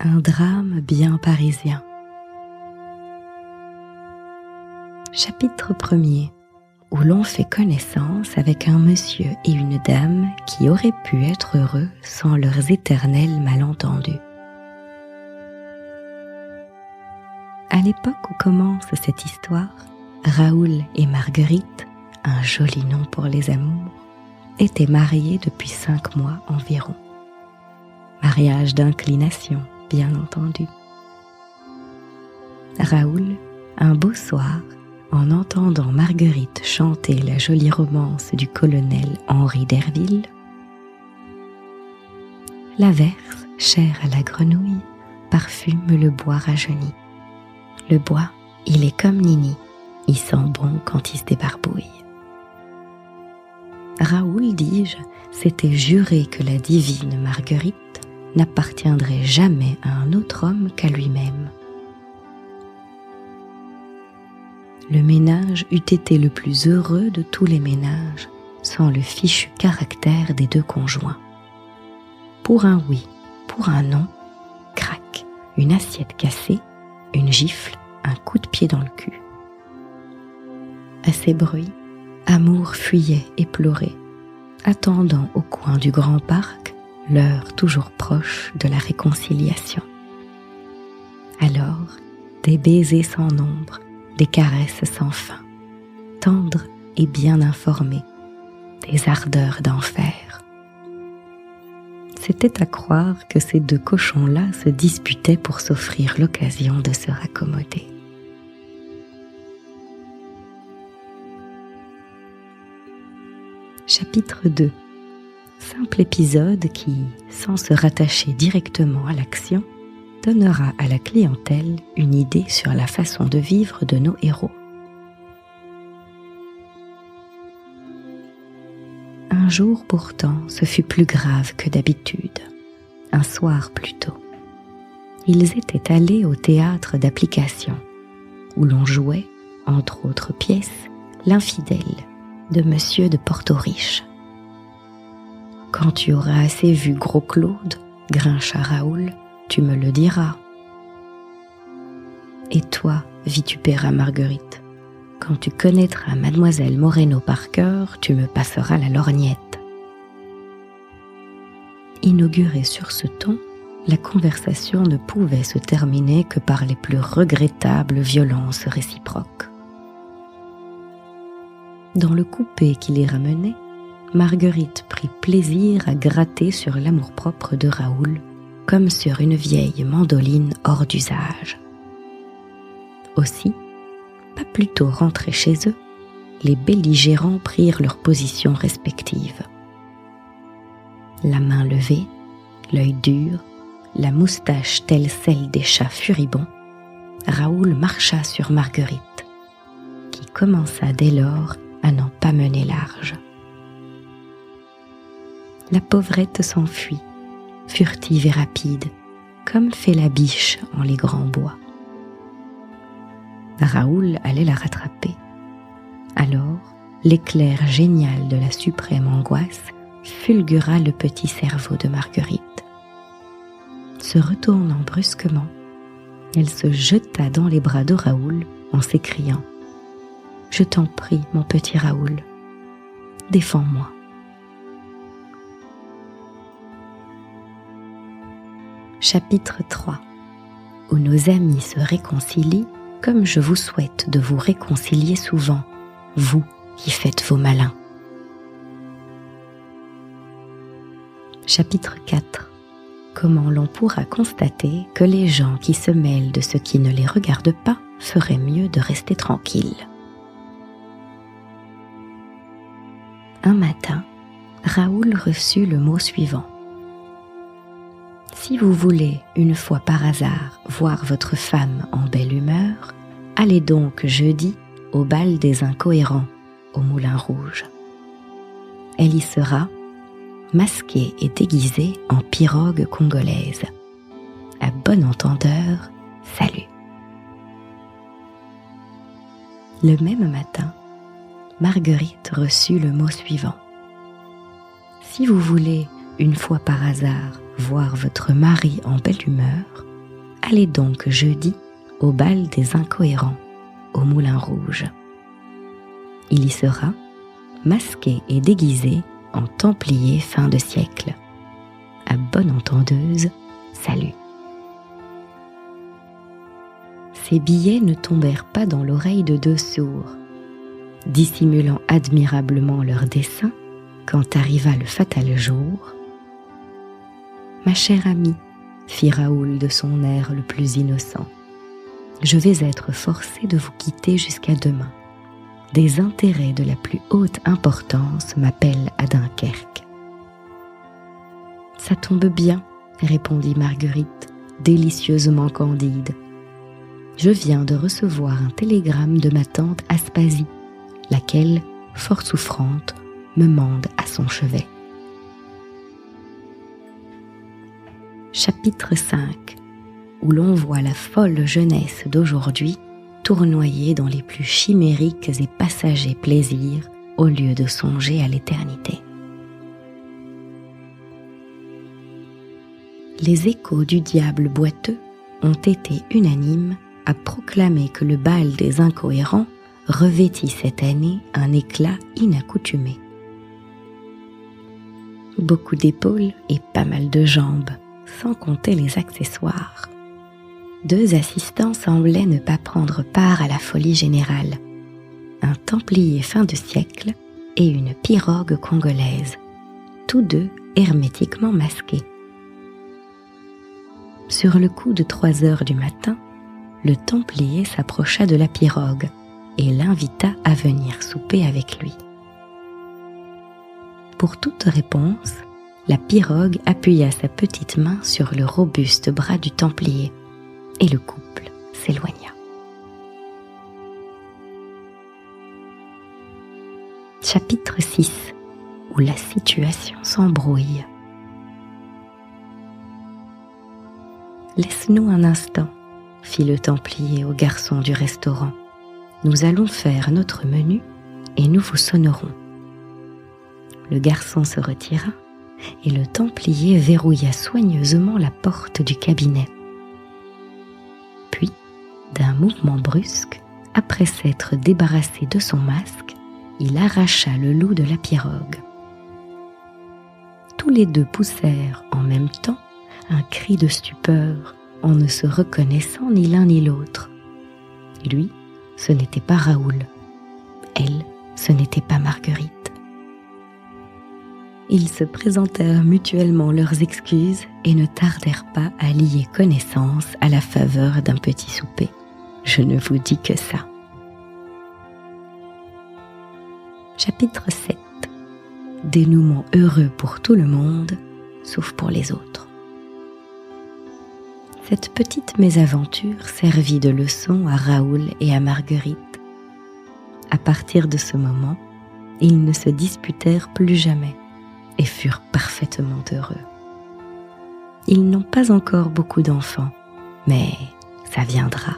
Un drame bien parisien. Chapitre 1er, où l'on fait connaissance avec un monsieur et une dame qui auraient pu être heureux sans leurs éternels malentendus. À l'époque où commence cette histoire, Raoul et Marguerite, un joli nom pour les amours, étaient mariés depuis 5 mois environ. Mariage d'inclination, bien entendu. Raoul, un beau soir, en entendant Marguerite chanter la jolie romance du colonel Henri d'Herville, l'averse, chère à la grenouille, parfume le bois rajeuni. Le bois, il est comme Nini, il sent bon quand il se débarbouille. Raoul, dis-je, s'était juré que la divine Marguerite n'appartiendrait jamais à un autre homme qu'à lui-même. Le ménage eût été le plus heureux de tous les ménages sans le fichu caractère des 2 conjoints. Pour un oui, pour un non, crac, une assiette cassée, une gifle, un coup de pied dans le cul. À ces bruits, Amour fuyait éploré, attendant au coin du grand parc l'heure toujours proche de la réconciliation. Alors, des baisers sans nombre, des caresses sans fin, tendres et bien informées, des ardeurs d'enfer. C'était à croire que ces 2 cochons-là se disputaient pour s'offrir l'occasion de se raccommoder. Chapitre 2. Simple épisode qui, sans se rattacher directement à l'action, donnera à la clientèle une idée sur la façon de vivre de nos héros. Un jour pourtant, ce fut plus grave que d'habitude. Un soir plutôt. Ils étaient allés au théâtre d'application, où l'on jouait, entre autres pièces, L'infidèle de Monsieur de Portoriche. Quand tu auras assez vu Gros Claude, grincha Raoul, tu me le diras. Et toi, vitupéra Marguerite, quand tu connaîtras Mademoiselle Moreno par cœur, tu me passeras la lorgnette. Inaugurée sur ce ton, la conversation ne pouvait se terminer que par les plus regrettables violences réciproques. Dans le coupé qui les ramenait, Marguerite prit plaisir à gratter sur l'amour-propre de Raoul, comme sur une vieille mandoline hors d'usage. Aussi, pas plus tôt rentrés chez eux, les belligérants prirent leurs positions respectives. La main levée, l'œil dur, la moustache telle celle des chats furibonds, Raoul marcha sur Marguerite, qui commença dès lors à n'en pas mener large. La pauvrette s'enfuit, furtive et rapide, comme fait la biche en les grands bois. Raoul allait la rattraper. Alors, l'éclair génial de la suprême angoisse fulgura le petit cerveau de Marguerite. Se retournant brusquement, elle se jeta dans les bras de Raoul en s'écriant « Je t'en prie, mon petit Raoul, défends-moi. » Chapitre 3. Où nos amis se réconcilient comme je vous souhaite de vous réconcilier souvent, vous qui faites vos malins. Chapitre 4. Comment l'on pourra constater que les gens qui se mêlent de ce qui ne les regarde pas feraient mieux de rester tranquilles. Un matin, Raoul reçut le mot suivant. Si vous voulez, une fois par hasard, voir votre femme en belle humeur, allez donc jeudi au bal des incohérents, au Moulin Rouge. Elle y sera, masquée et déguisée en pirogue congolaise. À bon entendeur, salut. Le même matin, Marguerite reçut le mot suivant. Si vous voulez, une fois par hasard, voir votre mari en belle humeur, allez donc jeudi au bal des incohérents, au Moulin Rouge. Il y sera, masqué et déguisé en templier fin de siècle. À bonne entendeuse, salut. » Ces billets ne tombèrent pas dans l'oreille de deux sourds. Dissimulant admirablement leur dessein, quand arriva le fatal jour, « Ma chère amie, fit Raoul de son air le plus innocent, je vais être forcé de vous quitter jusqu'à demain. Des intérêts de la plus haute importance m'appellent à Dunkerque. » « Ça tombe bien, » répondit Marguerite, délicieusement candide. « Je viens de recevoir un télégramme de ma tante Aspasie, laquelle, fort souffrante, me mande à son chevet. » Chapitre 5, où l'on voit la folle jeunesse d'aujourd'hui tournoyer dans les plus chimériques et passagers plaisirs au lieu de songer à l'éternité. Les échos du diable boiteux ont été unanimes à proclamer que le bal des incohérents revêtit cette année un éclat inaccoutumé. Beaucoup d'épaules et pas mal de jambes, sans compter les accessoires. 2 assistants semblaient ne pas prendre part à la folie générale. Un templier fin de siècle et une pirogue congolaise, tous deux hermétiquement masqués. Sur le coup de 3 heures du matin, le templier s'approcha de la pirogue et l'invita à venir souper avec lui. Pour toute réponse, la pirogue appuya sa petite main sur le robuste bras du templier et le couple s'éloigna. Chapitre 6, où la situation s'embrouille. « Laisse-nous un instant, » fit le templier au garçon du restaurant. « Nous allons faire notre menu et nous vous sonnerons. » Le garçon se retira et le templier verrouilla soigneusement la porte du cabinet. Puis, d'un mouvement brusque, après s'être débarrassé de son masque, il arracha le loup de la pirogue. Tous les deux poussèrent en même temps un cri de stupeur en ne se reconnaissant ni l'un ni l'autre. Lui, ce n'était pas Raoul. Elle, ce n'était pas Marguerite. Ils se présentèrent mutuellement leurs excuses et ne tardèrent pas à lier connaissance à la faveur d'un petit souper. Je ne vous dis que ça. Chapitre 7. Dénouement heureux pour tout le monde, sauf pour les autres. Cette petite mésaventure servit de leçon à Raoul et à Marguerite. À partir de ce moment, ils ne se disputèrent plus jamais et furent parfaitement heureux. Ils n'ont pas encore beaucoup d'enfants, mais ça viendra.